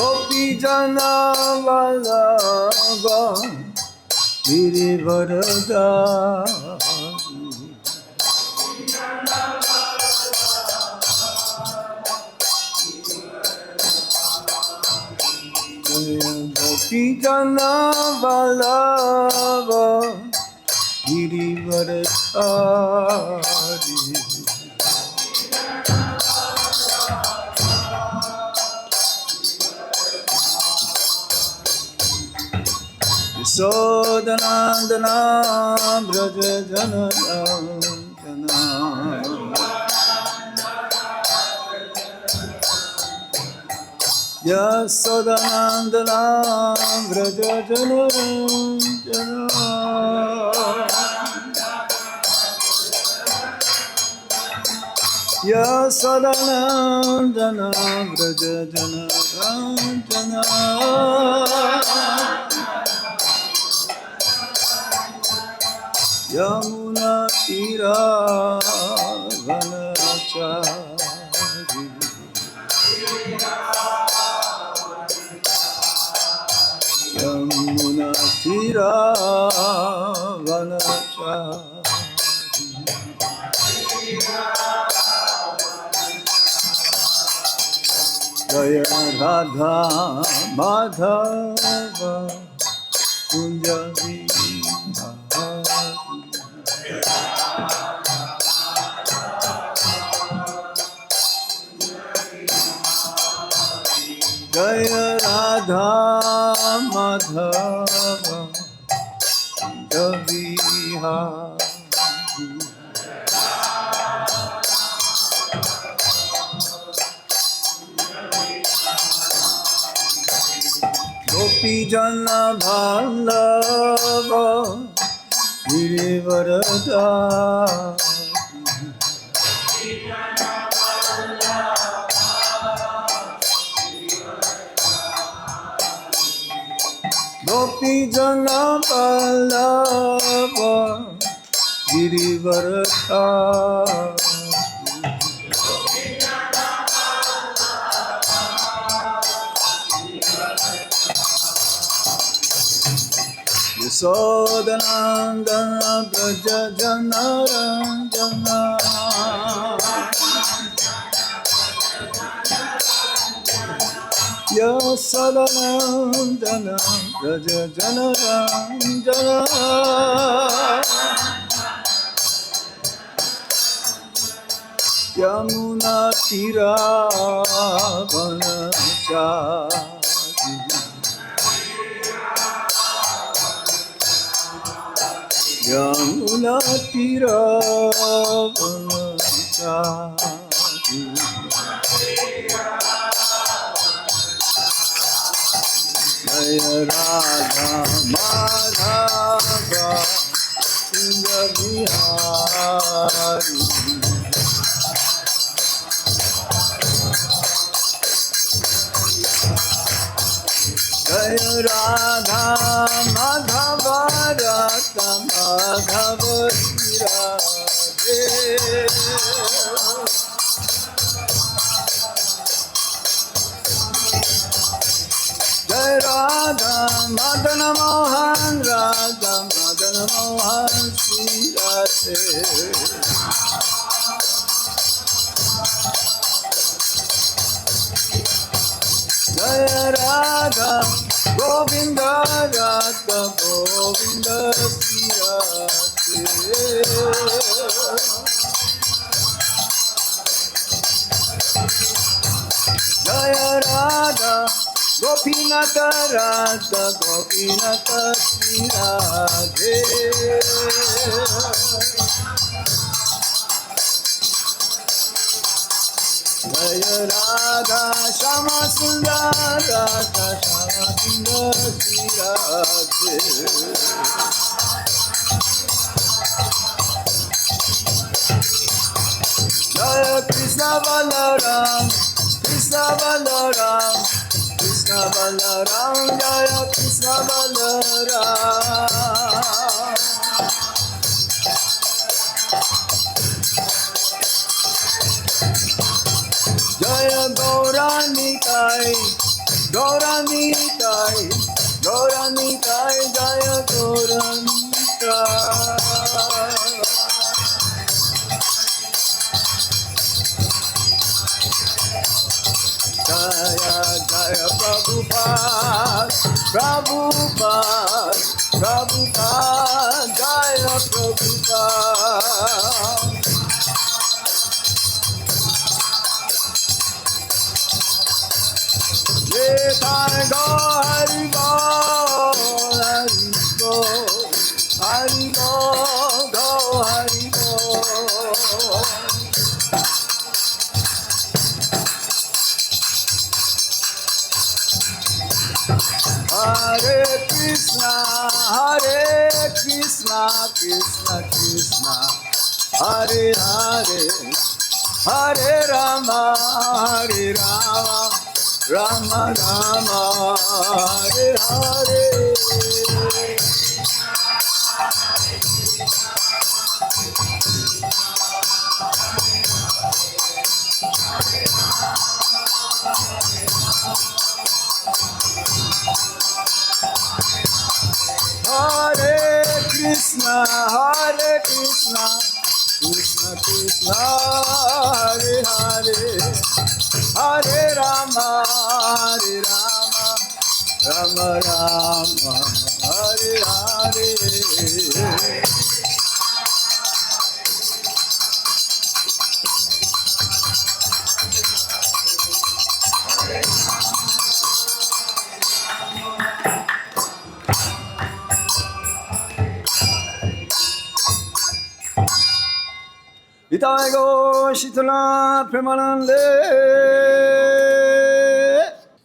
Gopi Jana Vallabha Girivaradari Gopi Jana Vallabha Girivaradari Yasodhanandana Braja Janardana Yasodhanandana Braja Janardana Yasodhanandana Braja Janardana Yamuna Tira Vanachari Yamuna Tira Vanachari Jaya Radha Madhava Kunjavi Jaya Radha Madhava Javiha Gopi Jana Vallabha Girivaradari Gopi Jana Vallabha Girivaradari Yasodhanandana Braja Janardana Yasodhanandana Braja Janardana Yamuna Tira Vanachari Yamuna Tira Vanachari Jaya Radha Madhava Vihari Jaya Radha Madhava Rata Madhava Radhe Jaya Radha Madana Mohan Radha Madana Mohan Sri Radhe Jaya Radha Govinda Radha Govinda Sri Radhe Jaya Radha Gopinata Radha Gopinata Sri Radhe Jaya Radha Shama Sundar Radha Shama Sundar Sri Radhe Jaya Krishna Balaram Krishna Balaram Krishna Balaram Jaya Krishna Balaram Jaya Gauranikai Gauranitai, Gauranitai, Jaya Gauranitai. Jaya Jaya Prabhupada, Prabhupada, Prabhupada, Jaya Prabhupada. Nitai Go Hari Go, Hari Go, Hari Go, Go Hari Go. Hare Krishna, Krishna Krishna, Hare Hare, Hare Rama, Rama Rama, Hare Hare. Hare Krishna, Krishna Krishna, Hare Hare, Hare Rama, Rama Rama, Hare Hare. Nitai Go Shitala Premanande.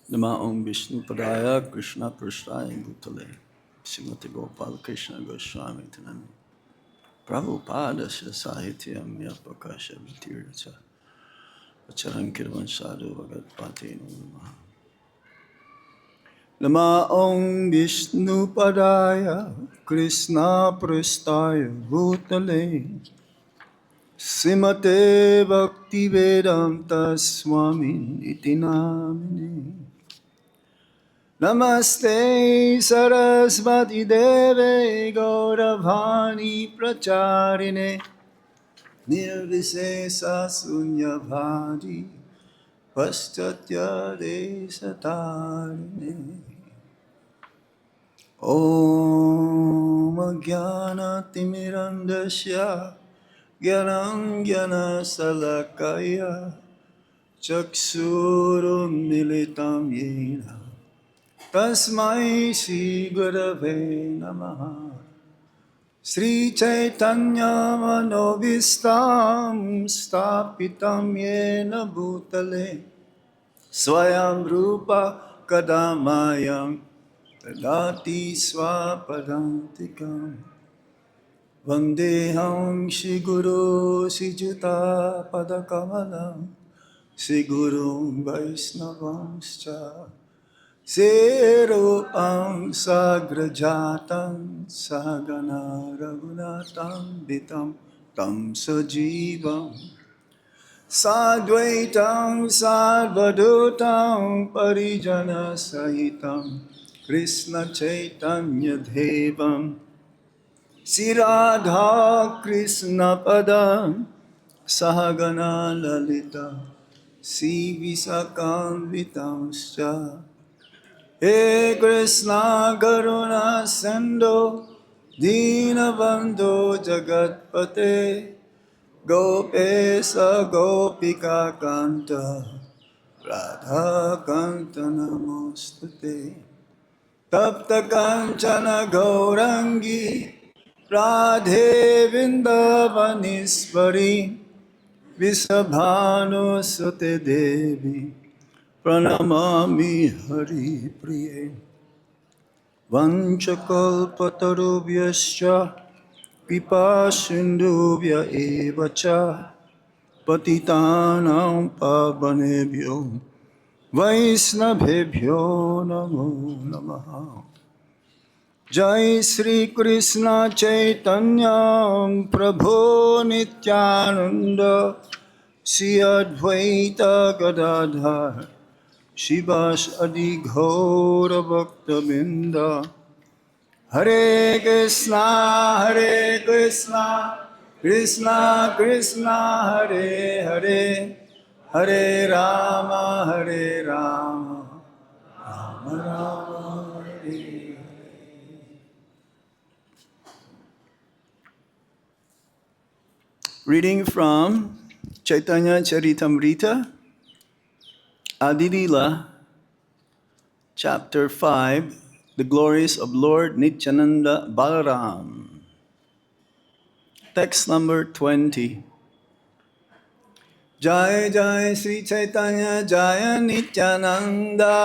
Nama Om Vishnu Padaya Krishna Prasthaya Bhutale Srimati Gopal Krishna Goswami Tanami Prabhupada Sahityam Yapakasha Vitirtha Acharan Kirvan Sadhu Bhagat Pati Namaha. Nama Om Vishnu Padaya Krishna Prasthaya Bhutale Srimate Bhakti-vedanta Swami Iti Namine Namaste Sarasvati Deve Gauravani Pracharine Nirvisesa Sunyabhadi Paschatya Desatarine Om Jnana Timirandasya Gyanam Jnana Salakaya Chaksurum Militam Yena Tasmai Shri Gurave Namaha. Sri Chaitanya Manovistam Stapitam Yena Bhutale Swayam Rupa Kadamayam Tadati Swapadantikam Vandeham Shri Guru Sijuta Padakamalam Shri Guru Vaisnavamscha Serupam Sagrajatam Sagana Raghunatam Vitam Tam Sajivam Sadvaitam Sadvadutam Parijana Sahitam Krishna Chaitanya Devam Siradha Krishna Padam Sahagana Lalita Sivisakam Vitamscha He Krishna Karuna Sando Dinabandho Jagatpate Gopesa Gopika Kanta Radha Kanta Namostate Tapta Kanchana Gaurangi Radhe Vindavanisvari Visabhanu Sute Devi Pranamami Hari Priye Vanchakalpatarubhyascha Kripa Sindhubhya Evacha Patitanam Pavanebhyo Vaisnavebhyo Namo Namaha. Jai Sri Krishna Chaitanya Prabhu Nityananda Sri Advaita Gadadhar Shivas Adi Ghora Bhakta Binda. Hare Krishna, Krishna Krishna, Hare Hare, Hare Rama, Rama Rama, Hare. Reading from Chaitanya Charitamrita, Adilila, Chapter 5, The Glories of Lord Nityananda Balaram. Text number 20. Jai Jai Sri Chaitanya Jaya Nityananda.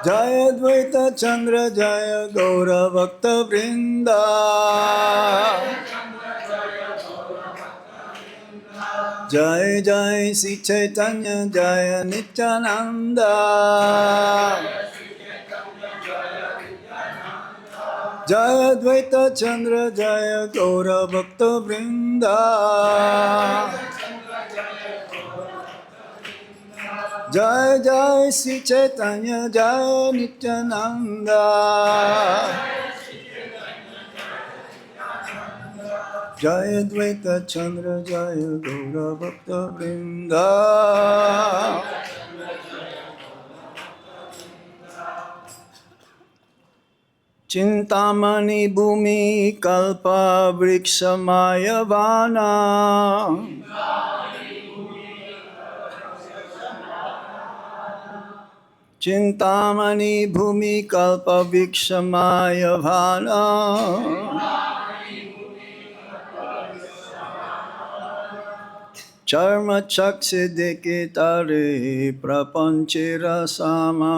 Jaya Dvaita Chandra Jaya Gaura Bhakta Vrinda. Jai Jai Sri Chaitanya Jaya Nityananda. Jaya Dvaita Chandra Jaya Gaura Bhakta Vrinda. Jai Jai Sri Chaitanya Jaya Nityananda. Jaya Dvaita Chandra Jaya Gaura Bhakta Vrinda. Chintamani Bhumi Kalpa Vrikshamaya Vana. Chintamani Bhumi Kalpa Vrikshamaya Vana. Charma Chakse Deke Tare Prapanchera Sama.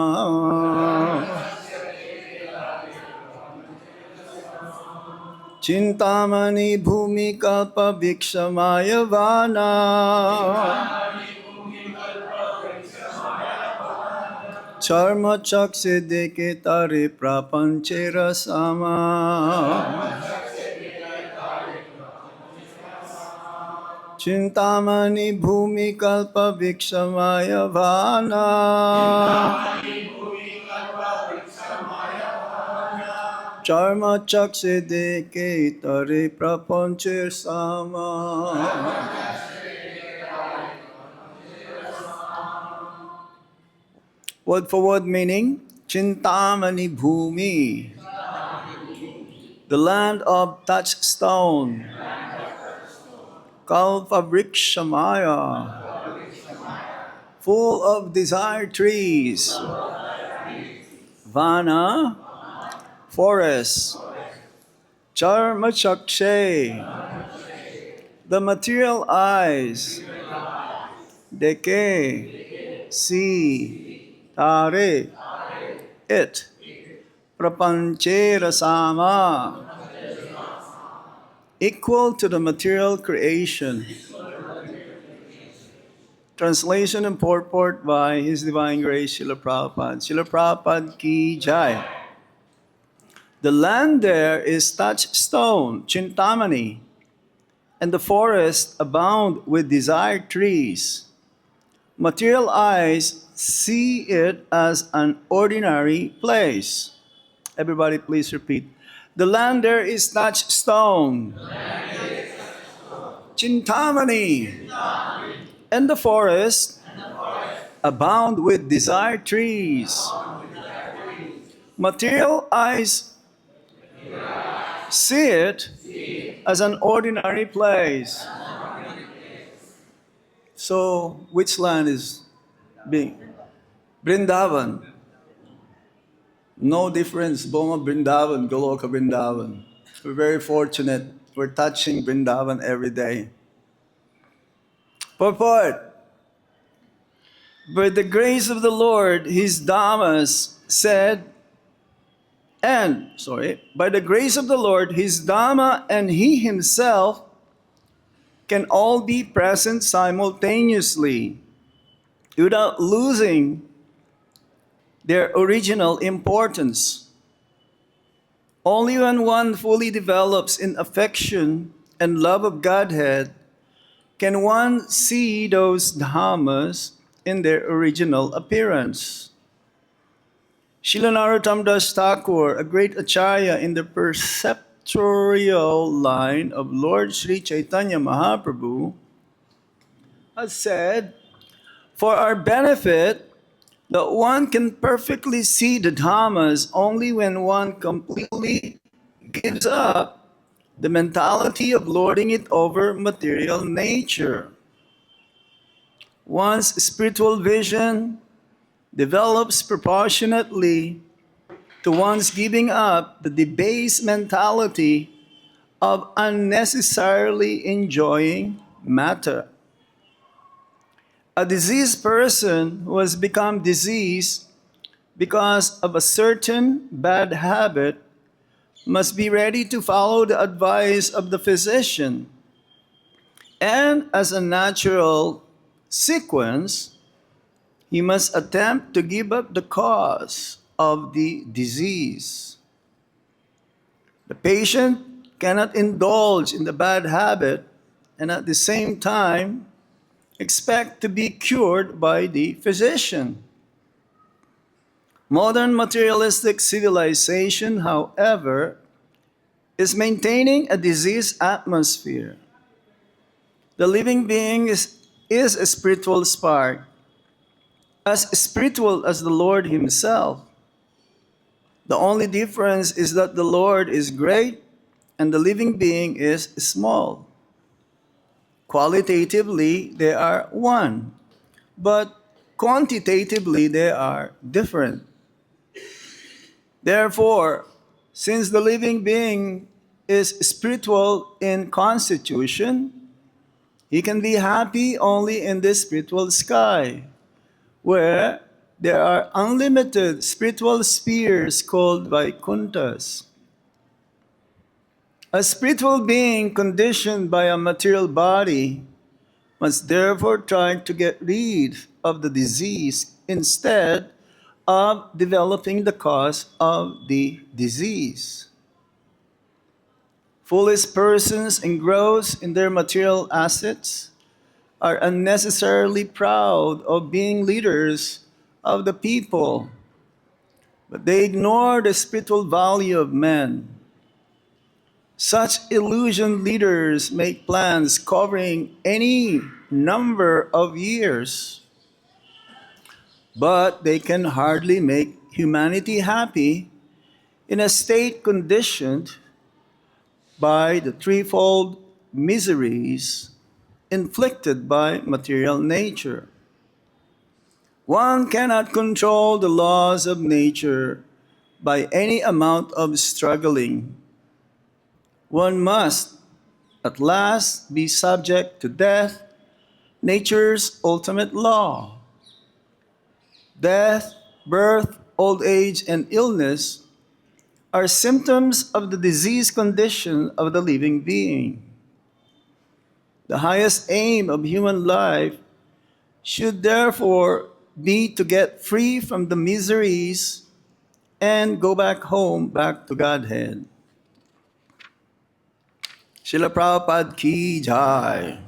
Chintamani Bhumi Kalpa Vrikshamaya Vana. Charma Chakse Deke Tare Prapanchera Sama. Chintamani Bhumi Kalpa Vrikshamaya Vana. Charma Chakse Deke Tare Prapanchera Sama. Word for word meaning, Chintamani Bhumi, the land of touchstone. Kalpa Vrikshamaya, full of desire trees. Vana, forest. Charma Chakshe, the material eyes. Deke, see. Tare, it. Prapanchera Sama, equal to the material creation. Translation and purport by His Divine Grace Srila Prabhupada. Srila Prabhupada Ki Jai. The land there is touchstone, Chintamani, and the forest abound with desired trees. Material eyes see it as an ordinary place. Everybody please repeat. The land there is touchstone, Chintamani, and the forest abound with desired trees. Material eyes see it as an ordinary place. So, which land is being? Vrindavan. No difference, Boma Vrindavan, Goloka Vrindavan. We're very fortunate. We're touching Vrindavan every day. Purport. By the grace of the Lord, His Dhammas said, by the grace of the Lord, His Dhamma and He Himself can all be present simultaneously without losing their original importance. Only when one fully develops in affection and love of Godhead can one see those dhammas in their original appearance. Srila Narottam Das Thakur, a great acharya in the perceptorial line of Lord Sri Chaitanya Mahaprabhu, has said, for our benefit, that one can perfectly see the dhammas only when one completely gives up the mentality of lording it over material nature. One's spiritual vision develops proportionately to one's giving up the debased mentality of unnecessarily enjoying matter. A diseased person who has become diseased because of a certain bad habit must be ready to follow the advice of the physician. And as a natural sequence, he must attempt to give up the cause of the disease. The patient cannot indulge in the bad habit and at the same time expect to be cured by the physician. Modern materialistic civilization, however, is maintaining a diseased atmosphere. The living being is a spiritual spark, as spiritual as the Lord Himself. The only difference is that the Lord is great and the living being is small. Qualitatively, they are one, but quantitatively, they are different. Therefore, since the living being is spiritual in constitution, he can be happy only in this spiritual sky, where there are unlimited spiritual spheres called Vaikunthas. A spiritual being conditioned by a material body must therefore try to get rid of the disease instead of developing the cause of the disease. Foolish persons engrossed in their material assets are unnecessarily proud of being leaders of the people, but they ignore the spiritual value of men. Such illusion leaders make plans covering any number of years, but they can hardly make humanity happy in a state conditioned by the threefold miseries inflicted by material nature. One cannot control the laws of nature by any amount of struggling. One must, at last, be subject to death, nature's ultimate law. Death, birth, old age, and illness are symptoms of the disease condition of the living being. The highest aim of human life should therefore be to get free from the miseries and go back home, back to Godhead. Srila Prabhupada ki jai.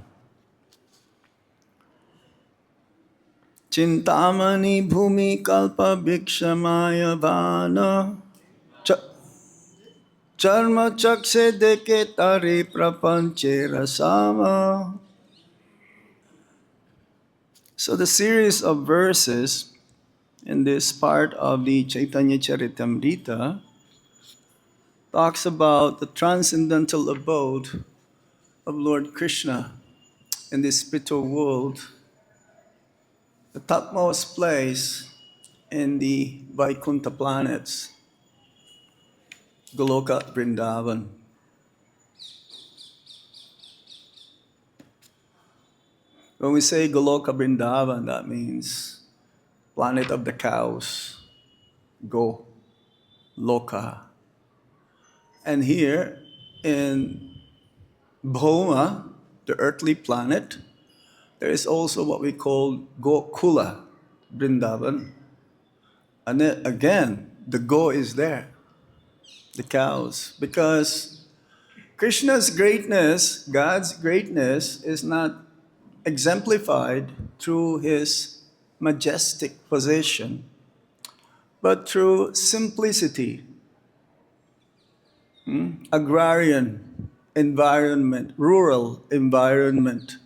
Chintamani bhumi kalpa bhikshamaya vana charma chakse deke tare prapanche rasama. So the series of verses in this part of the Chaitanya Charitamrita talks about the transcendental abode of Lord Krishna in this spiritual world, the topmost place in the Vaikuntha planets, Goloka Vrindavan. When we say Goloka Vrindavan, that means planet of the cows, Go, Loka. And here in Bhoma, the earthly planet, there is also what we call Gokula Vrindavan. And then again, the Go is there, the cows, because Krishna's greatness, God's greatness, is not exemplified through his majestic position, but through simplicity, agrarian environment, rural environment.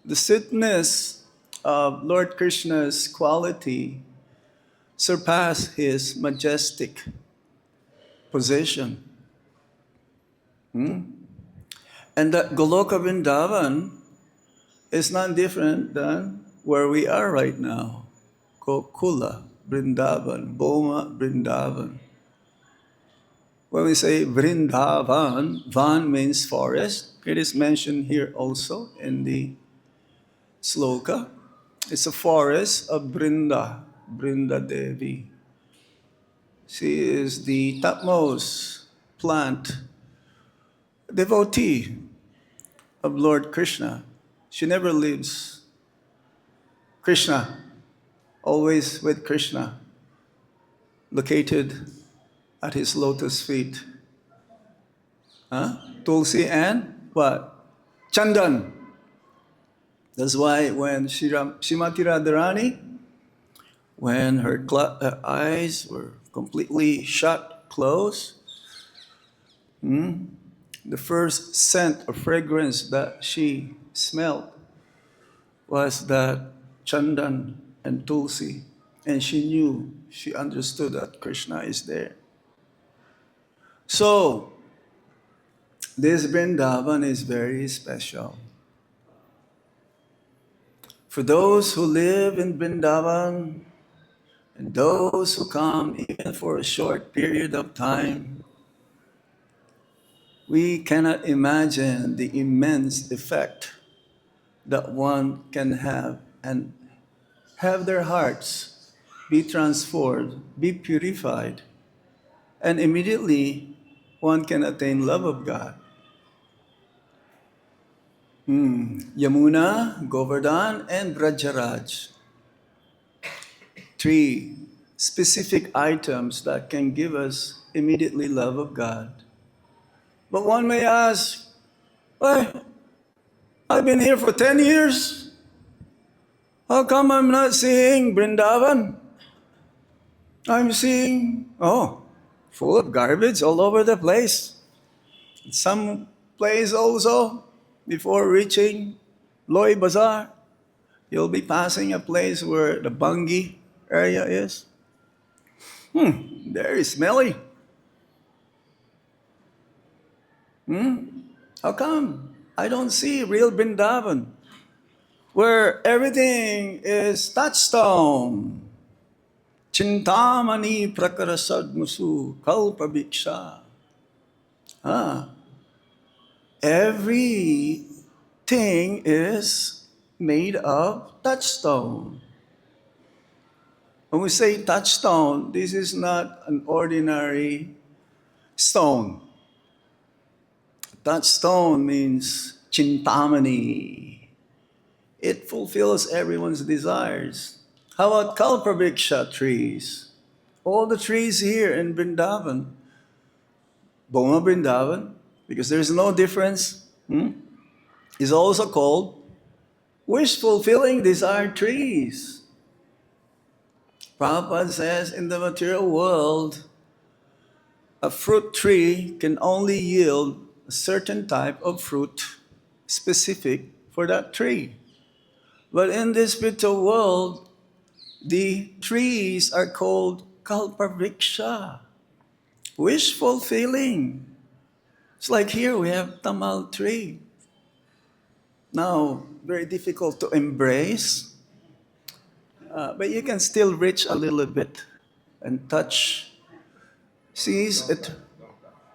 The sweetness of Lord Krishna's quality surpassed his majestic position. And that Goloka Vrindavan is not different than where we are right now. Gokula Vrindavan, Boma Vrindavan. When we say Vrindavan, Van means forest. It is mentioned here also in the sloka. It's a forest of Brinda, Brinda Devi. She is the topmost plant devotee of Lord Krishna. She never leaves Krishna, always with Krishna, located at his lotus feet. Tulsi and what? Chandan. That's why when Srimati Radharani, when her eyes were completely shut, closed, the first scent or fragrance that she smelled was that Chandan and Tulsi. And she understood that Krishna is there. So, this Vrindavan is very special. For those who live in Vrindavan and those who come even for a short period of time, we cannot imagine the immense effect that one can have and have their hearts be transformed, be purified, and immediately one can attain love of God. Yamuna, Govardhan, and Brajaraj. 3 specific items that can give us immediately love of God. But one may ask, why? I've been here for 10 years. How come I'm not seeing Vrindavan? I'm seeing, full of garbage all over the place. Some place also, before reaching Loy Bazaar, you'll be passing a place where the Bangi area is. Very smelly. How come I don't see real Vrindavan, where everything is touchstone? Chintamani prakarasad musu kalpabiksha. Everything is made of touchstone. When we say touchstone, this is not an ordinary stone. Touchstone means chintamani. It fulfills everyone's desires. How about kalpabriksha trees? All the trees here in Vrindavan, Boma Vrindavan, because there's no difference, is also called wish-fulfilling desire trees. Prabhupada says in the material world, a fruit tree can only yield a certain type of fruit specific for that tree. But in this spiritual world, the trees are called kalpavriksha, wish-fulfilling. It's like here we have tamal tree. Now, very difficult to embrace, but you can still reach a little bit and touch. Seize it.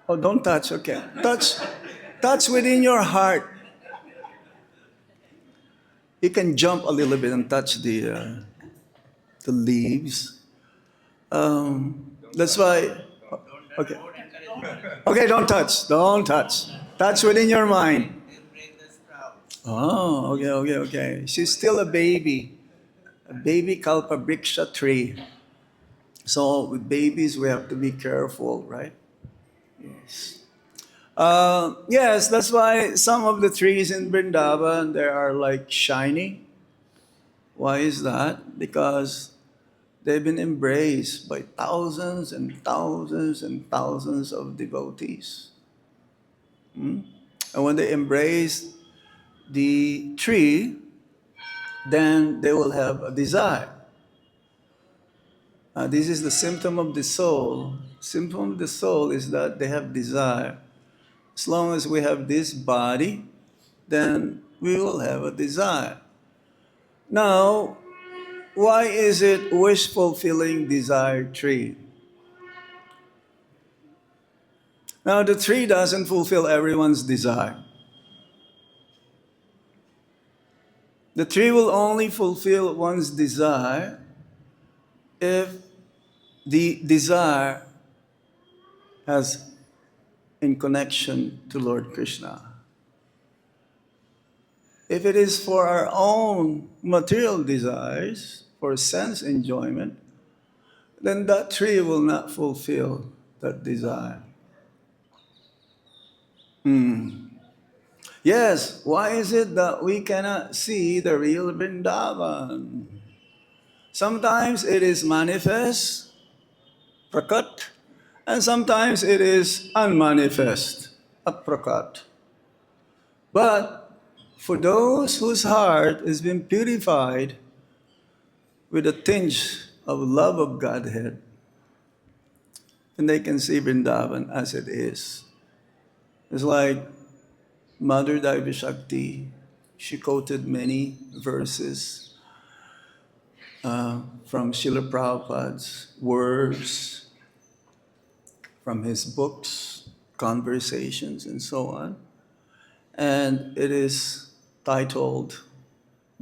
Oh, don't touch, okay. Touch within your heart. You can jump a little bit and touch the leaves. That's why, okay. Okay, don't touch. Touch within your mind. Oh, okay. She's still a baby kalpabriksha tree. So with babies, we have to be careful, right? Yes. Yes, that's why some of the trees in Vrindavan, they are like shiny. Why is that? Because they've been embraced by thousands and thousands and thousands of devotees. Hmm? And when they embrace the tree, then they will have a desire. This is the symptom of the soul. Symptom of the soul is that they have desire. As long as we have this body, then we will have a desire. Now, why is it wish fulfilling desire tree? Now, the tree doesn't fulfill everyone's desire. The tree will only fulfill one's desire if the desire has in connection to Lord Krishna. If it is for our own material desires, for sense enjoyment, then that tree will not fulfill that desire. Yes, why is it that we cannot see the real Vrindavan? Sometimes it is manifest, prakat, and sometimes it is unmanifest, aprakat. But for those whose heart has been purified with a tinge of love of Godhead, then they can see Vrindavan as it is. It's like Mother Devi Shakti, she quoted many verses from Srila Prabhupada's words, from his books, conversations, and so on. And it is titled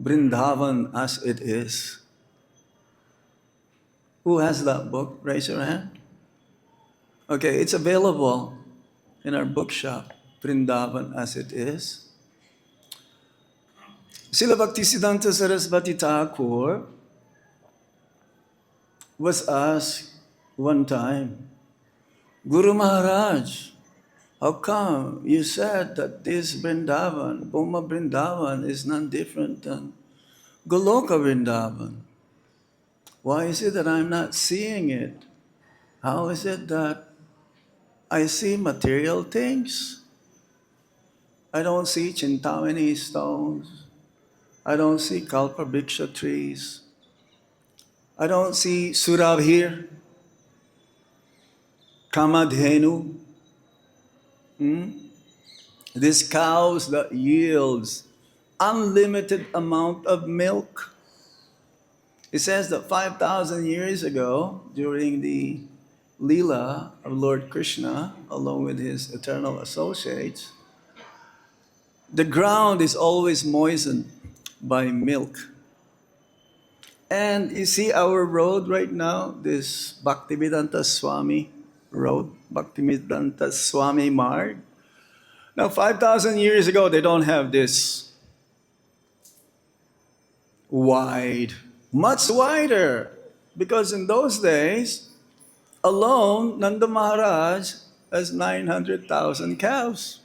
Vrindavan as It Is. Who has that book? Raise your hand. Okay, it's available in our bookshop, Vrindavan as It Is. Srila Bhaktisiddhanta Sarasvati Thakur was asked one time, Guru Maharaj, how come you said that this Vrindavan, Bhoma Vrindavan, is none different than Goloka Vrindavan? Why is it that I'm not seeing it? How is it that I see material things? I don't see Chintamani stones. I don't see Kalpavriksha trees. I don't see Surabhir, Kamadhenu. These cows that yields unlimited amount of milk. It says that 5,000 years ago, during the Leela of Lord Krishna, along with his eternal associates, the ground is always moistened by milk. And you see our road right now, this Bhaktivedanta Swami road, Bhaktivedanta Swami Marg. Now, 5,000 years ago, they don't have this wide, much wider. Because in those days, alone, Nanda Maharaj has 900,000 cows.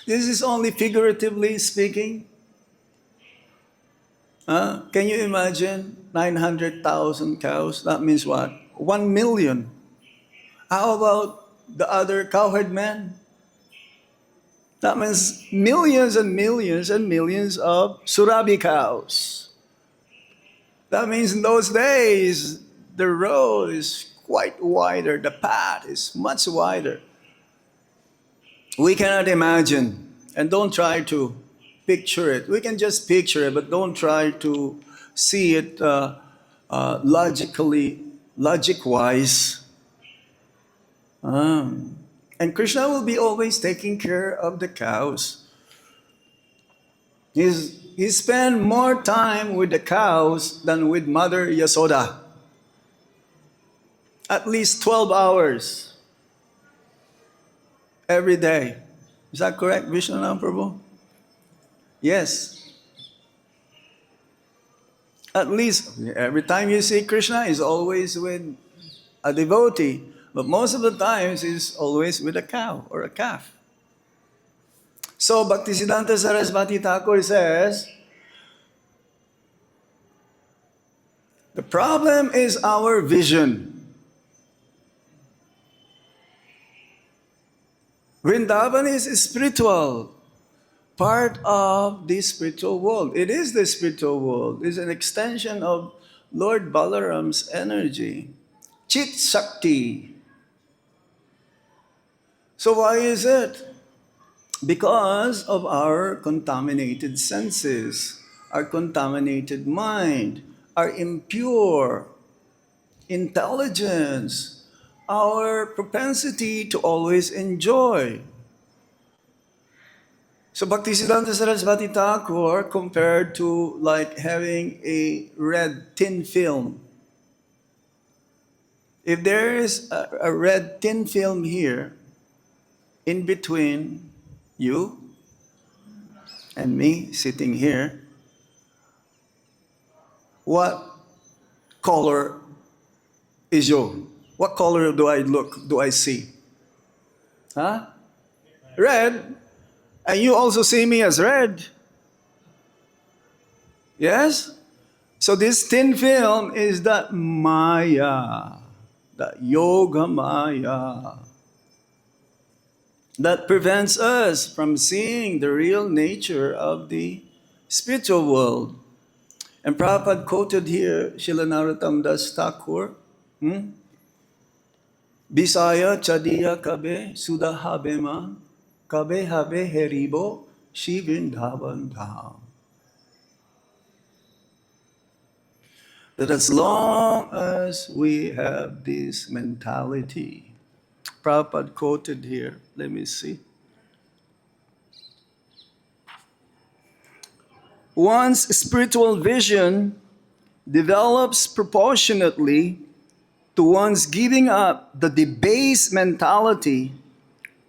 This is only figuratively speaking. Can you imagine 900,000 cows? That means what? 1 million. How about the other cowherd men? That means millions and millions and millions of Surabi cows. That means in those days, the road is quite wider, the path is much wider. We cannot imagine, and don't try to picture it. We can just picture it, but don't try to see it logic-wise. And Krishna will be always taking care of the cows. He spent more time with the cows than with Mother Yasoda. At least 12 hours every day. Is that correct, Vishwanath Prabhu? Yes. At least every time you see Krishna, he's always with a devotee. But most of the times he's always with a cow or a calf. So Bhaktisiddhanta Saraswati Thakur says, the problem is our vision. Vrindavan is spiritual, part of the spiritual world. It is the spiritual world. It's an extension of Lord Balaram's energy. Chit Shakti. So why is it? Because of our contaminated senses, our contaminated mind, our impure intelligence, our propensity to always enjoy. So Bhaktisiddhanta Saraswati Thakur compared to like having a red tin film. If there is a red tin film here, in between you and me sitting here, what color is you? What color do I see? Huh? Red. And you also see me as red. Yes? So this thin film is that Maya, that Yoga Maya, that prevents us from seeing the real nature of the spiritual world. And Prabhupada quoted here Srila Narottam Das Thakur, Bisaya Chadiya Kabe Sudahabema Kabe Habe Heribo Shi Vrindavan Dham. That as long as we have this mentality, Prabhupada quoted here, let me see. One's spiritual vision develops proportionately to one's giving up the debased mentality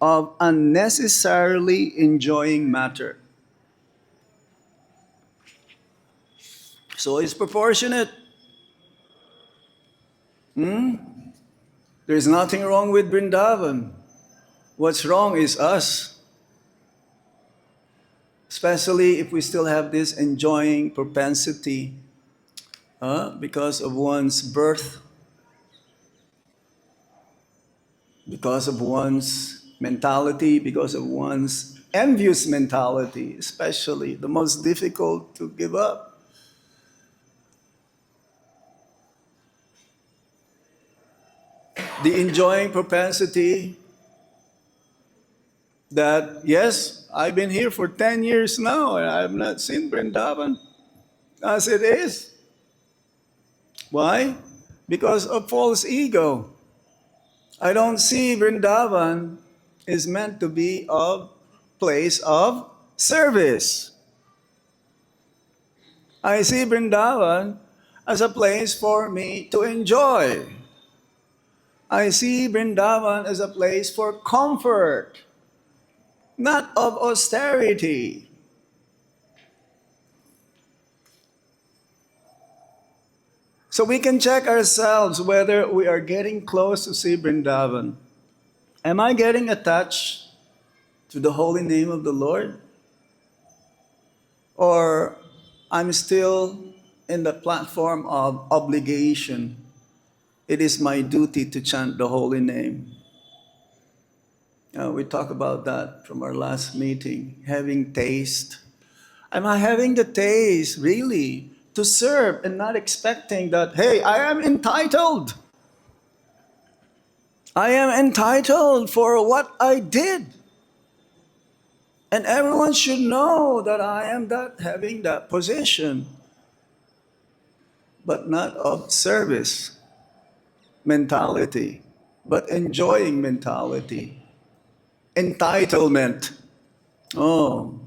of unnecessarily enjoying matter. So it's proportionate. There's nothing wrong with Vrindavan. What's wrong is us. Especially if we still have this enjoying propensity because of one's birth, because of one's mentality, because of one's envious mentality, especially the most difficult to give up. The enjoying propensity that, yes, I've been here for 10 years now and I have not seen Vrindavan as it is. Why? Because of false ego. I don't see Vrindavan is meant to be a place of service. I see Vrindavan as a place for me to enjoy. I see Vrindavan as a place for comfort, not of austerity. So we can check ourselves whether we are getting close to see Vrindavan. Am I getting attached to the holy name of the Lord? Or I'm still in the platform of obligation. It is my duty to chant the holy name. We talked about that from our last meeting, having taste. Am I having the taste, really, to serve and not expecting that, hey, I am entitled. I am entitled for what I did. And everyone should know that I am having that position, but not of service mentality, but enjoying mentality. Entitlement. Oh,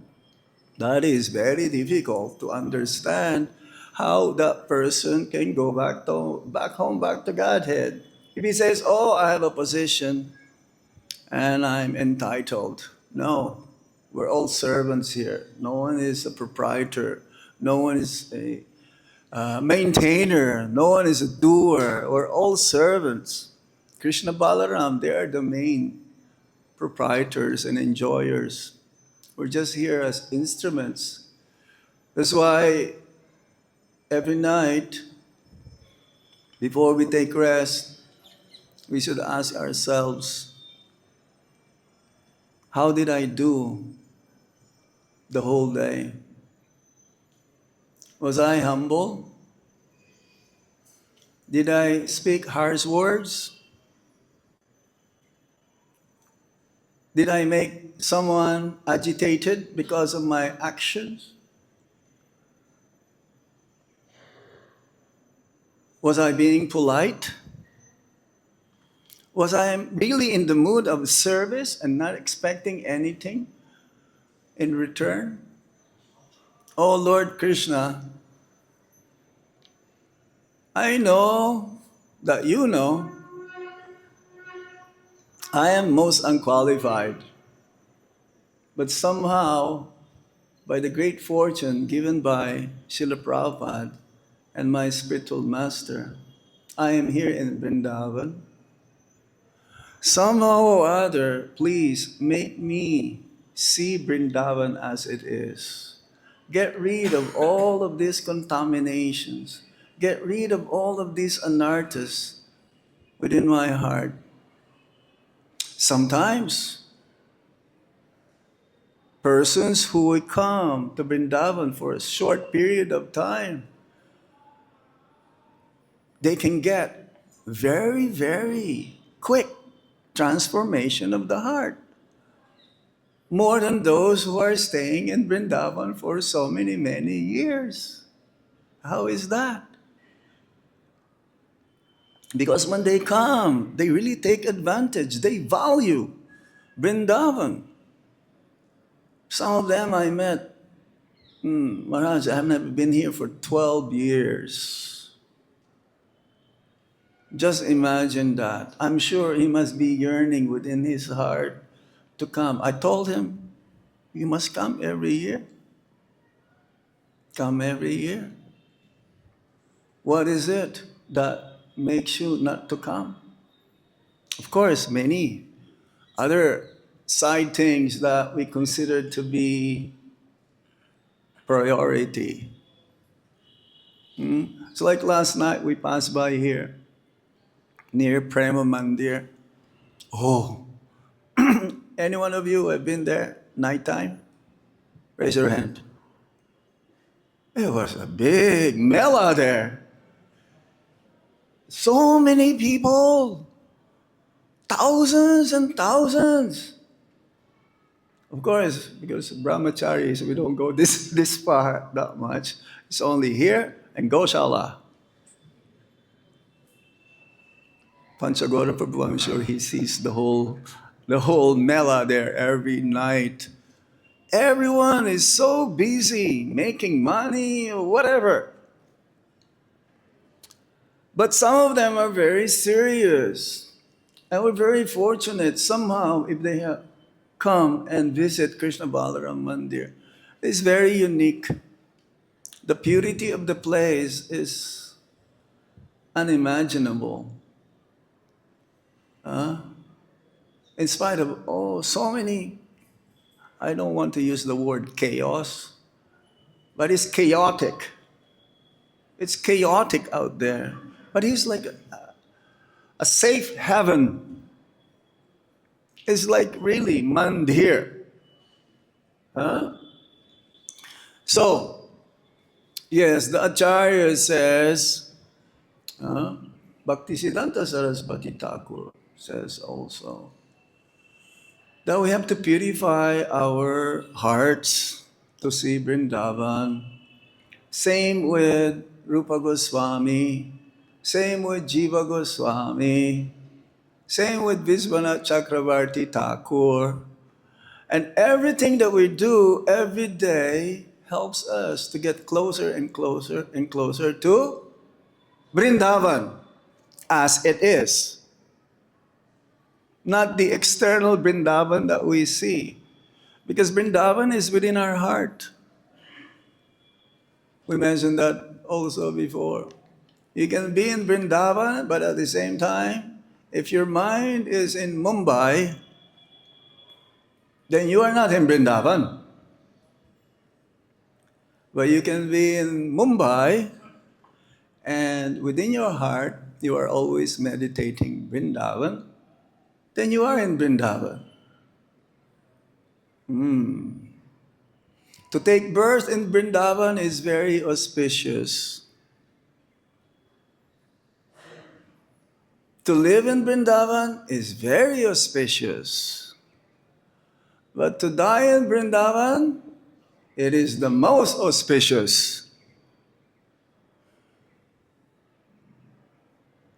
that is very difficult to understand how that person can go back home, back to Godhead. If he says, oh, I have a position and I'm entitled. No, we're all servants here. No one is a proprietor. No one is a maintainer. No one is a doer. We're all servants. Krishna Balaram, they are the main proprietors and enjoyers. We're just here as instruments. That's why every night, before we take rest, we should ask ourselves, how did I do the whole day? Was I humble? Did I speak harsh words? Did I make someone agitated because of my actions? Was I being polite? Was I really in the mood of service and not expecting anything in return? Oh Lord Krishna, I know that you know I am most unqualified, but somehow, by the great fortune given by Srila Prabhupada and my spiritual master, I am here in Vrindavan. Somehow or other, please make me see Vrindavan as it is. Get rid of all of these contaminations. Get rid of all of these anarthas within my heart. Sometimes, persons who will come to Vrindavan for a short period of time, they can get very, very quick transformation of the heart. More than those who are staying in Vrindavan for so many, many years. How is that? Because when they come, they really take advantage. They value Vrindavan. Some of them I met, Maharaj, I haven't been here for 12 years. Just imagine that. I'm sure he must be yearning within his heart to come. I told him, you must come every year. Come every year. What is it that makes you not to come? Of course, many other side things that we consider to be priority. So like last night, we passed by here, near Prema Mandir. Oh, any one of you have been there nighttime? Raise your hand. It was a big mela there. So many people. Thousands and thousands. Of course, because brahmacharis, we don't go this far that much. It's only here and Goshala. Panchagora Prabhu, I'm sure he sees the whole mela there every night. Everyone is so busy making money or whatever. But some of them are very serious. And we're very fortunate somehow if they have come and visit Krishna Balaram Mandir. It's very unique. The purity of the place is unimaginable. In spite of, so many, I don't want to use the word chaos, but it's chaotic. It's chaotic out there. But it's like a safe heaven. It's like really mandir. So, yes, the Acharya says, Bhaktisiddhanta Saraswati Thakur says also, that we have to purify our hearts to see Vrindavan. Same with Rupa Goswami, same with Jiva Goswami, same with Vishwanath Chakravarti Thakur. And everything that we do every day helps us to get closer and closer and closer to Vrindavan as it is. Not the external Vrindavan that we see. Because Vrindavan is within our heart. We mentioned that also before. You can be in Vrindavan, but at the same time, If your mind is in Mumbai, then you are not in Vrindavan. But you can be in Mumbai, and within your heart, you are always meditating Vrindavan, then you are in Vrindavan. To take birth in Vrindavan is very auspicious. To live in Vrindavan is very auspicious. But to die in Vrindavan, it is the most auspicious.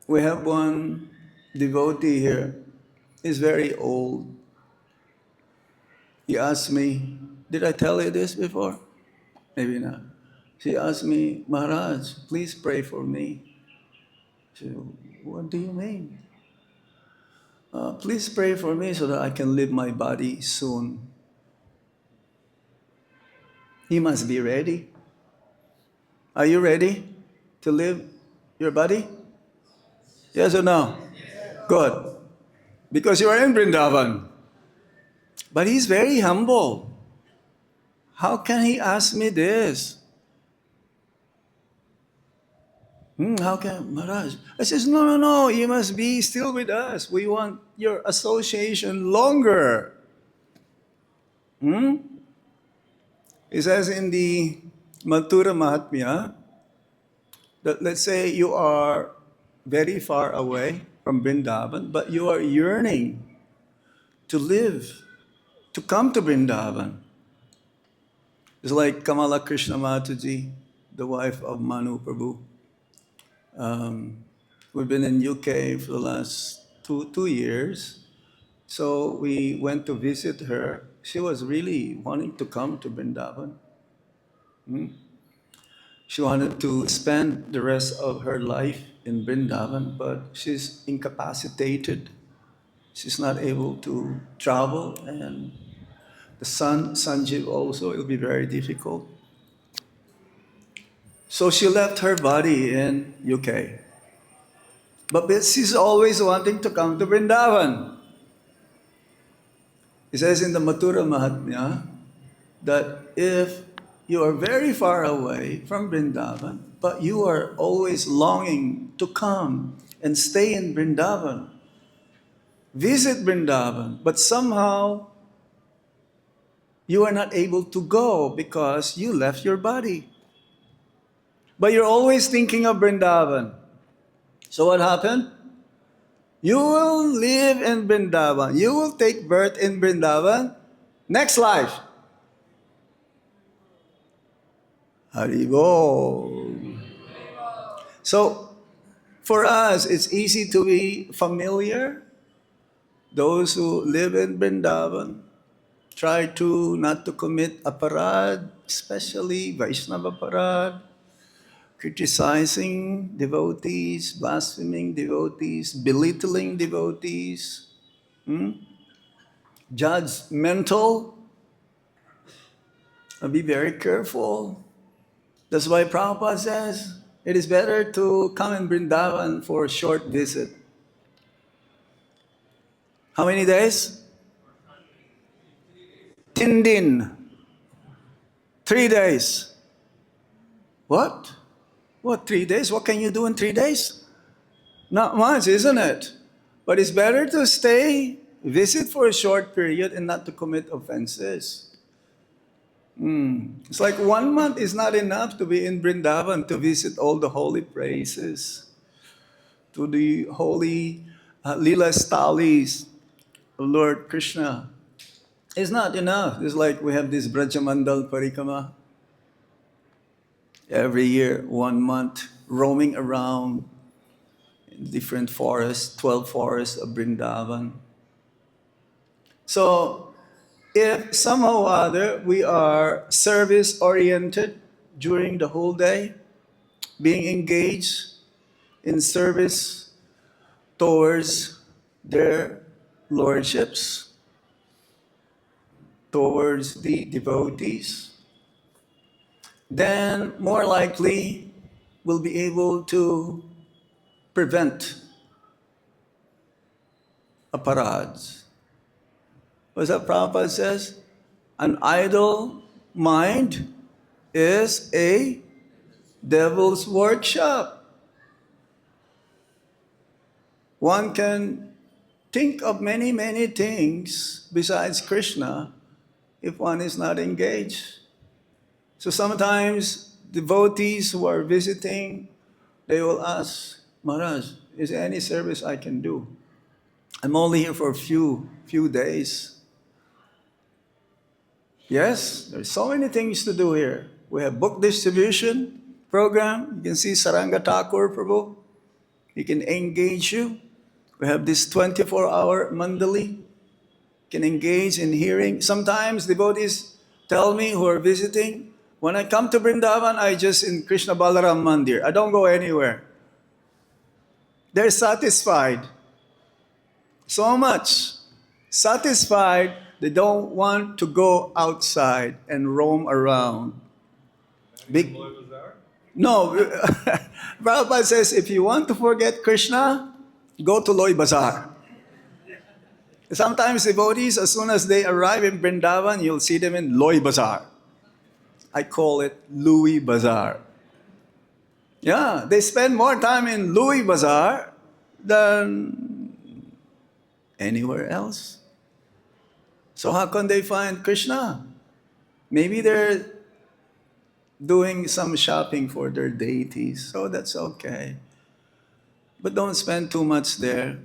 We have one devotee here. He's very old. He asked me, did I tell you this before? Maybe not. She asked me, Maharaj, please pray for me. I said, what do you mean? Please pray for me so that I can leave my body soon. He must be ready. Are you ready to leave your body? Yes or no? Good. Because you are in Vrindavan. But he's very humble. How can he ask me this? How can Maharaj? I says, no, you must be still with us. We want your association longer. It says in the Mathura Mahatmya that, let's say you are very far away from Vrindavan, but you are yearning to live, to come to Vrindavan. It's like Kamala Krishna Mataji, the wife of Manu Prabhu. We've been in UK for the last two years. So we went to visit her. She was really wanting to come to Vrindavan. She wanted to spend the rest of her life in Vrindavan, but she's incapacitated. She's not able to travel, and the son, Sanjeev, also, it'll be very difficult. So she left her body in UK. But she's always wanting to come to Vrindavan. It says in the Mathura Mahatmya that if you are very far away from Vrindavan, but you are always longing to come and stay in Vrindavan, visit Vrindavan, but somehow you are not able to go because you left your body. But you're always thinking of Vrindavan. So what happened? You will live in Vrindavan. You will take birth in Vrindavan. Next life. Haribo. So, for us, it's easy to be familiar. Those who live in Vrindavan try to not to commit aparad, especially Vaishnava aparad, criticizing devotees, blaspheming devotees, belittling devotees, judgmental. Be very careful. That's why Prabhupada says it is better to come in Vrindavan for a short visit. How many days? Tindin. 3 days. What? What, 3 days? What can you do in 3 days? Not much, isn't it? But it's better to stay, visit for a short period, and not to commit offenses. It's like 1 month is not enough to be in Vrindavan to visit all the holy places, to the holy Leela Stalis of Lord Krishna. It's not enough. It's like we have this Brajamandal Parikama. Every year, 1 month, roaming around in different forests, 12 forests of Vrindavan. So, if somehow or other we are service-oriented during the whole day, being engaged in service towards their lordships, towards the devotees, then more likely we'll be able to prevent aparads. What's that Prabhupada says? An idle mind is a devil's workshop. One can think of many, many things besides Krishna if one is not engaged. So sometimes devotees who are visiting, they will ask, Maharaj, is there any service I can do? I'm only here for a few days. Yes, there's so many things to do here. We have book distribution program. You can see Saranga Thakur Prabhu. He can engage you. We have this 24-hour mandali. Can engage in hearing. Sometimes devotees tell me who are visiting, when I come to Vrindavan, I just in Krishna Balaram Mandir. I don't go anywhere. They're satisfied. So much. Satisfied, they don't want to go outside and roam around. Big, no, Prabhupada says if you want to forget Krishna, go to Loy Bazaar. Sometimes devotees, as soon as they arrive in Vrindavan, you'll see them in Loy Bazaar. I call it Louis Bazaar. Yeah, they spend more time in Louis Bazaar than anywhere else. So how can they find Krishna? Maybe they're doing some shopping for their deities, so that's okay. But don't spend too much there.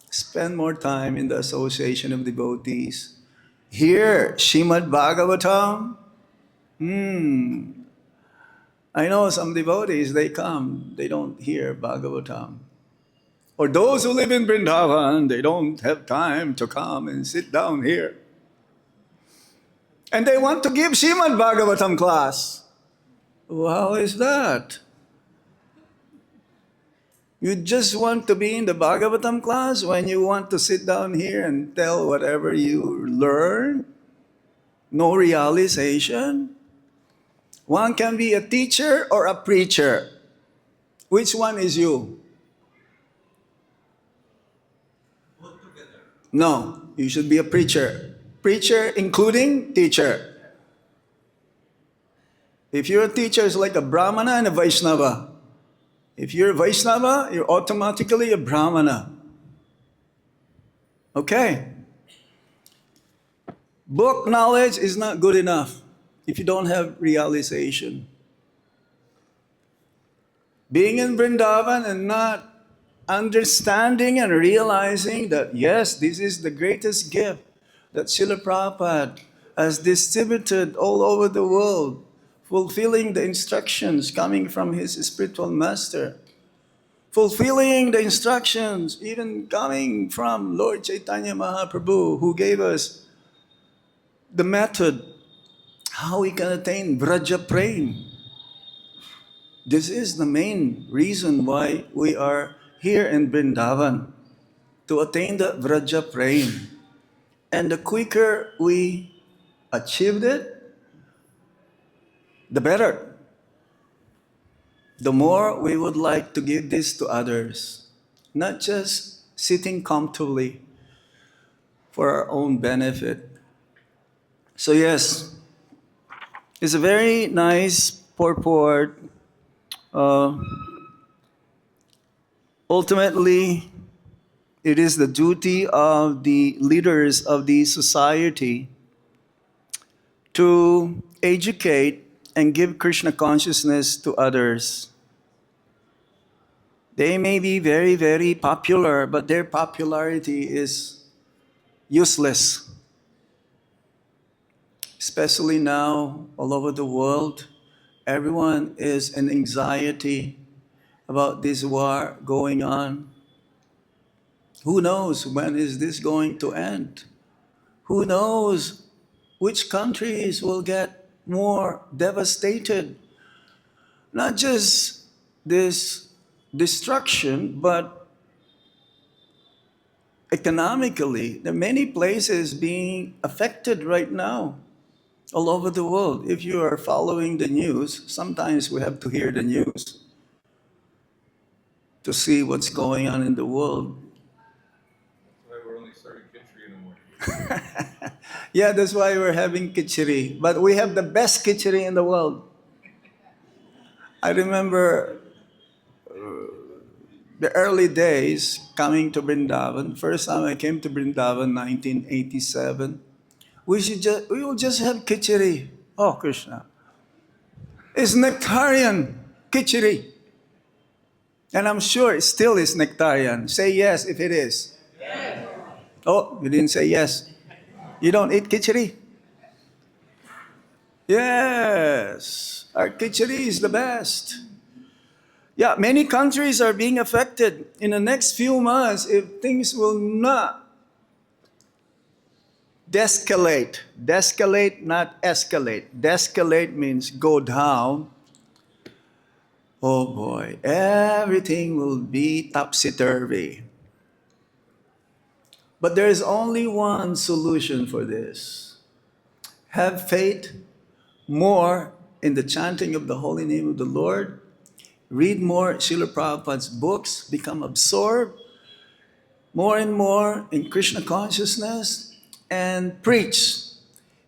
Spend more time in the association of devotees. Here, Shrimad Bhagavatam. I know some devotees, they come, they don't hear Bhagavatam. Or those who live in Vrindavan, they don't have time to come and sit down here. And they want to give Shrimad Bhagavatam class. Well, how is that? You just want to be in the Bhagavatam class when you want to sit down here and tell whatever you learn? No realization? One can be a teacher or a preacher. Which one is you? Both together. No, you should be a preacher. Preacher including teacher. If you're a teacher, it's like a Brahmana and a Vaishnava. If you're a Vaishnava, you're automatically a Brahmana. Okay. Book knowledge is not good enough if you don't have realization. Being in Vrindavan and not understanding and realizing that, yes, this is the greatest gift that Srila Prabhupada has distributed all over the world, fulfilling the instructions coming from his spiritual master, fulfilling the instructions even coming from Lord Chaitanya Mahaprabhu, who gave us the method how we can attain Vraja Prem. This is the main reason why we are here in Vrindavan, to attain the Vraja Prem. And the quicker we achieved it, the better. The more we would like to give this to others, not just sitting comfortably for our own benefit. So yes, it's a very nice purport. Ultimately, it is the duty of the leaders of the society to educate and give Krishna consciousness to others. They may be very, very popular, but their popularity is useless. Especially now, all over the world, everyone is in anxiety about this war going on. Who knows when is this going to end? Who knows which countries will get more devastated? Not just this destruction, but economically. There are many places being affected right now, all over the world. If you are following the news, sometimes we have to hear the news to see what's going on in the world. That's why we're only Yeah, that's why we're having khichdi. But we have the best khichdi in the world. I remember the early days coming to Vrindavan. First time I came to Vrindavan, 1987. We will just have khichdi. Oh, Krishna. It's nectarian khichdi. And I'm sure it still is nectarian. Say yes if it is. Oh, you didn't say yes. You don't eat khichdi? Yes. Our khichdi is the best. Yeah, many countries are being affected. In the next few months, if things will not descalate, not escalate. Descalate means go down. Oh boy, everything will be topsy-turvy. But there is only one solution for this. Have faith more in the chanting of the holy name of the Lord. Read more Srila Prabhupada's books. Become absorbed more and more in Krishna consciousness and preach.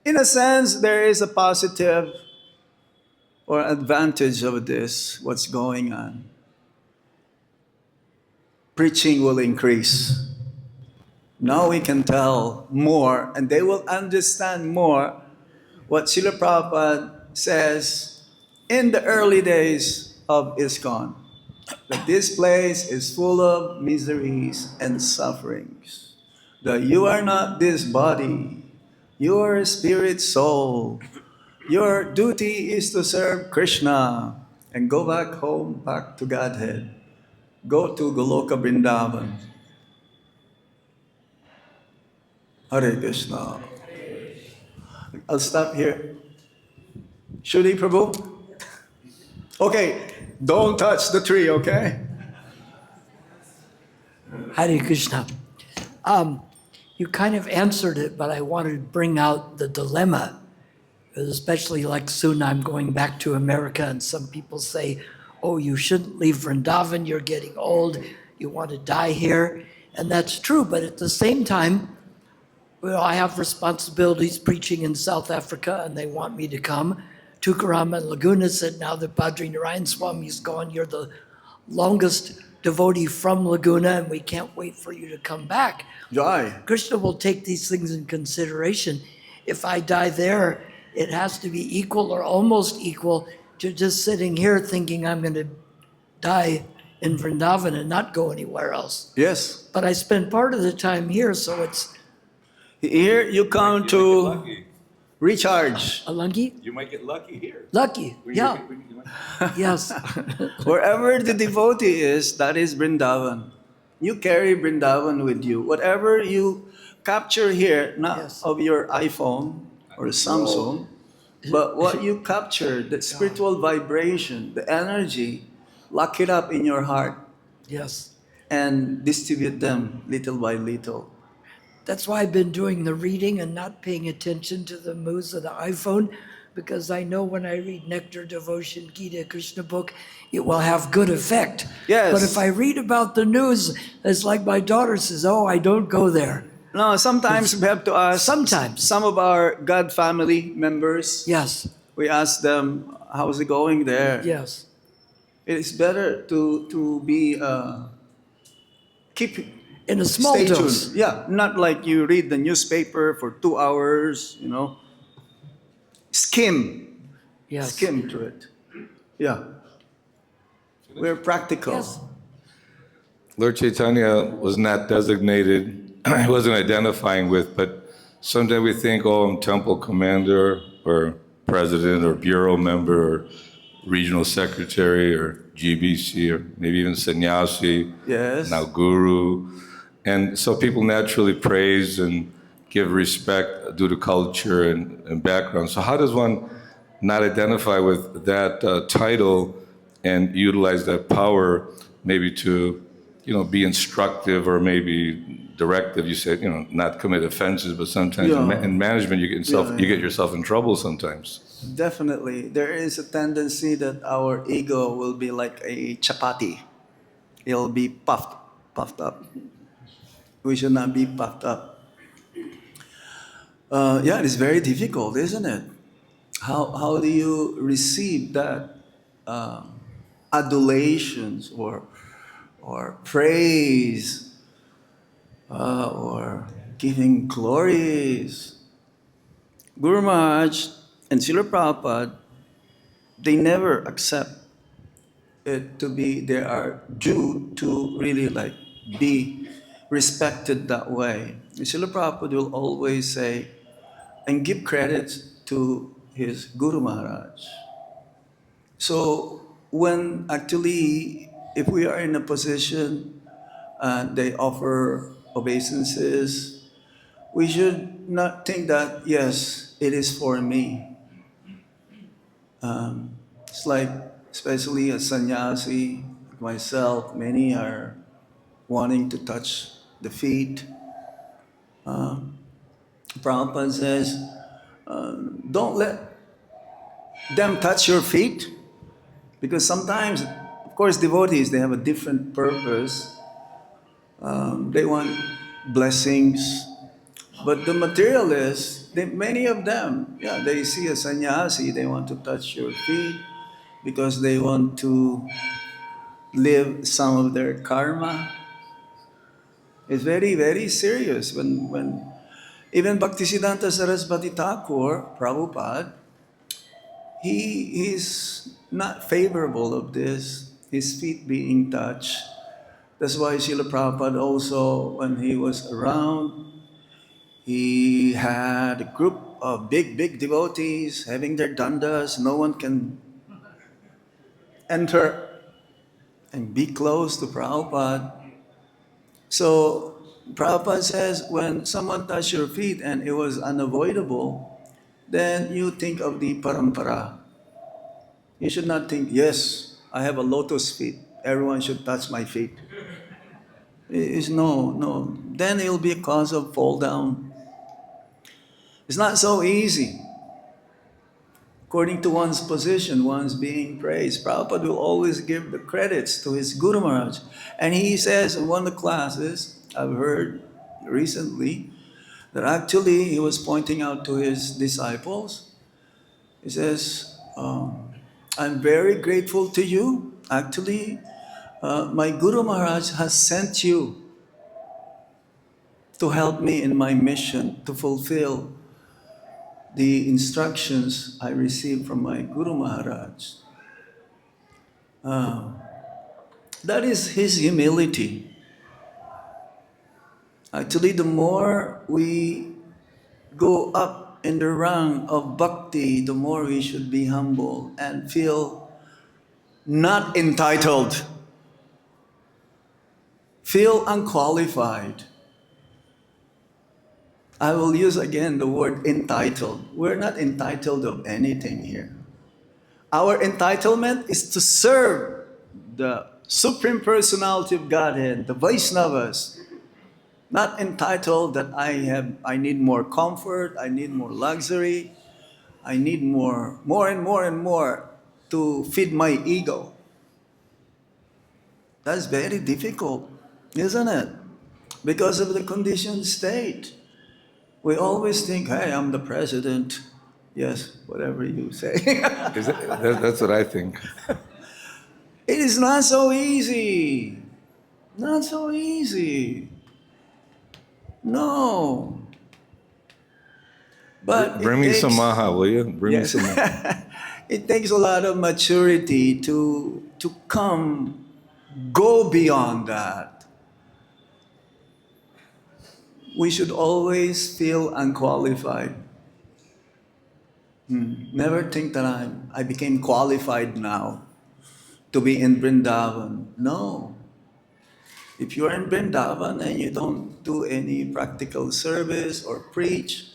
In a sense, there is a positive or advantage of this, what's going on. Preaching will increase. Now we can tell more, and they will understand more what Srila Prabhupada says in the early days of ISKCON. That this place is full of miseries and sufferings. That you are not this body, you are a spirit soul. Your duty is to serve Krishna and go back home, back to Godhead. Go to Goloka Vrindavan. Hare Krishna. I'll stop here. Shruti Prabhu? Okay, don't touch the tree, okay? Hare Krishna. You kind of answered it, but I wanted to bring out the dilemma, especially like soon I'm going back to America, and some people say, oh, you shouldn't leave Vrindavan, you're getting old, you want to die here. And that's true, but at the same time, well, I have responsibilities preaching in South Africa, and they want me to come. Tukaram and Laguna said, now that Padre Narayan Swami is gone, you're the longest devotee from Laguna, and we can't wait for you to come back. Jai. Krishna will take these things in consideration. If I die there, it has to be equal or almost equal to just sitting here thinking I'm going to die in Vrindavan and not go anywhere else. Yes. But I spend part of the time here, so it's Here you come You to might get lucky. recharge. Alangi? You might get lucky here. Lucky, yeah, yes. Wherever the devotee is, that is Vrindavan. You carry Vrindavan with you. Whatever you capture here, not Yes. of your iPhone or Samsung, but what you capture, the spiritual vibration, the energy, lock it up in your heart Yes. and distribute them little by little. That's why I've been doing the reading and not paying attention to the moves of the iPhone, because I know when I read Nectar, Devotion, Gita, Krishna book, it will have good effect. Yes. But if I read about the news, it's like my daughter says, oh, I don't go there. No, sometimes we have to ask Sometimes. some of our God family members. Yes, We ask them, how's it going there? yes, It's better to be keep in a small stay dose. tuned. Yeah, not like you read the newspaper for 2 hours. Skim Yes. skim through it. Yeah, we're practical. Yes. Lord Chaitanya was not designated, he wasn't identifying with, but sometimes we think, oh, I'm temple commander or president or bureau member or regional secretary or GBC or maybe even sannyasi, Yes. now guru. And so people naturally praise and give respect due to culture and background. So how does one not identify with that title and utilize that power maybe to, be instructive or maybe directive? You said, not commit offenses, but sometimes Yeah. in management Yeah. you get yourself in trouble sometimes. Definitely, there is a tendency that our ego will be like a chapati. It'll be puffed up. We should not be puffed up. Yeah, it's very difficult, isn't it? How do you receive that adulations or praise or giving glories? Guru Maharaj and Srila Prabhupada, they never accept it to be they are due to really like be respected that way. Srila Prabhupada will always say and give credit to his Guru Maharaj. So when actually, if we are in a position and they offer obeisances, we should not think that, yes, it is for me. It's like, especially a sannyasi, like myself, many are wanting to touch the feet. Prabhupada says, don't let them touch your feet, because sometimes, of course, devotees, they have a different purpose. They want blessings. But the materialists, many of them, yeah, they see a sannyasi, they want to touch your feet because they want to live some of their karma. It's very, very serious. When even Bhaktisiddhanta Saraswati Thakur, Prabhupada, he's not favorable of this, his feet being touched. That's why Srila Prabhupada also, when he was around, he had a group of big, big devotees having their dandas. No one can enter and be close to Prabhupada. So Prabhupada says, when someone touched your feet and it was unavoidable, then you think of the parampara. You should not think, yes, I have a lotus feet. Everyone should touch my feet. It's no. Then it will be a cause of fall down. It's not so easy. According to one's position, one's being praised. Prabhupada will always give the credits to his Guru Maharaj. And he says in one of the classes, I've heard recently, that actually he was pointing out to his disciples. He says, I'm very grateful to you. Actually, my Guru Maharaj has sent you to help me in my mission to fulfill the instructions I received from my Guru Maharaj. That is his humility. Actually, the more we go up in the rank of bhakti, the more we should be humble and feel not entitled, feel unqualified. I will use again the word entitled. We're not entitled of anything here. Our entitlement is to serve the Supreme Personality of Godhead, the Vaishnavas. Not entitled that I need more comfort, I need more luxury, I need more and more to feed my ego. That's very difficult, isn't it? Because of the conditioned state. We always think, hey, I'm the president. Yes, whatever you say. That's what I think. It is not so easy. Not so easy. No. But Bring me some maha, will you? Bring me some maha. It takes a lot of maturity to go beyond that. We should always feel unqualified. Never think that I became qualified now to be in Vrindavan. No. If you're in Vrindavan and you don't do any practical service or preach,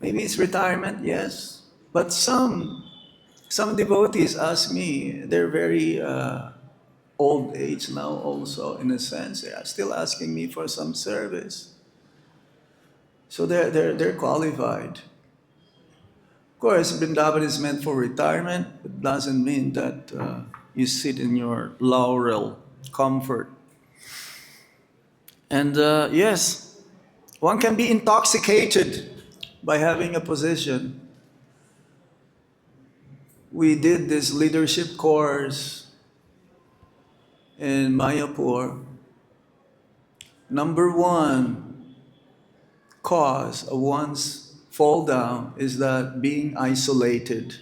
maybe it's retirement, yes. But some devotees ask me, they're very old age now also, in a sense. They are still asking me for some service. So they're qualified. Of course, Vrindavan is meant for retirement. It doesn't mean that you sit in your laurel comfort. And yes, one can be intoxicated by having a position. We did this leadership course in Mayapur. Number one cause of one's fall down is that being isolated.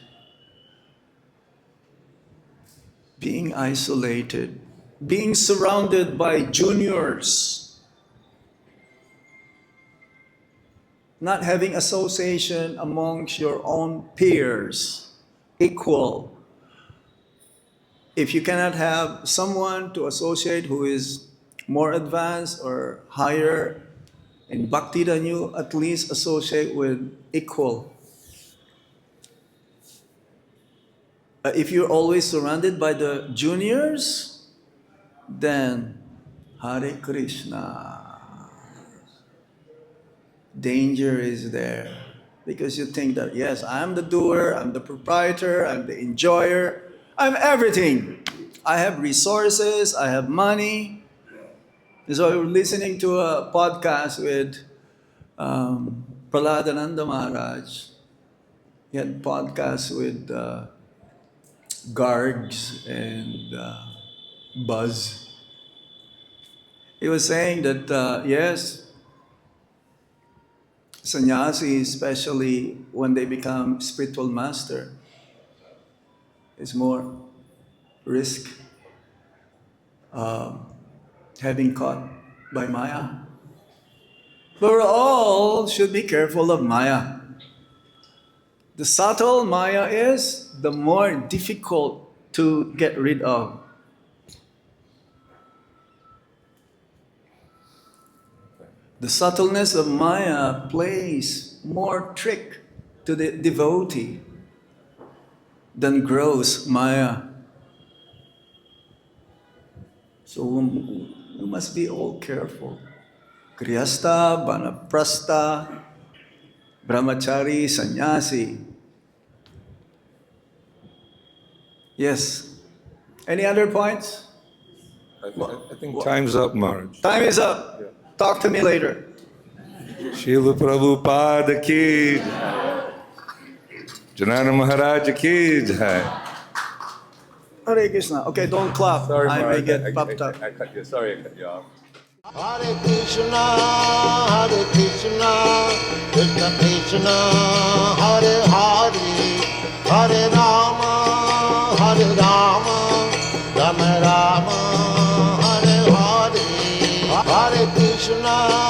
Being isolated. Being surrounded by juniors. Not having association amongst your own peers. Equal. If you cannot have someone to associate who is more advanced or higher in bhakti than you, at least associate with equal. If you're always surrounded by the juniors, then Hare Krishna. Danger is there. Because you think that, yes, I'm the doer, I'm the proprietor, I'm the enjoyer, I'm everything. I have resources, I have money. And so I was listening to a podcast with Prahladananda Maharaj. He had podcasts with Gargs and Buzz. He was saying that, yes, sannyasi, especially when they become spiritual master, is more risk having caught by Maya. But we all should be careful of Maya. The subtle Maya is the more difficult to get rid of. The subtleness of Maya plays more trick to the devotee than gross Maya. So we must be all careful. Grihastha, Vanaprastha, Brahmachari, Sannyasi. Yes. Any other points? I think time's up, Maharaj. Time is up. Yeah. Talk to me later. Srila Prabhupada ki Janardana Maharaj ki jai. Hare Krishna. Okay, don't clap. Sorry, I may Maharaj. get puffed up. I cut you. Sorry, I cut you off. Hare Krishna, Krishna Krishna, Hare Hare, Hare Rama, Rama Rama, Hare Hare, Hare Krishna.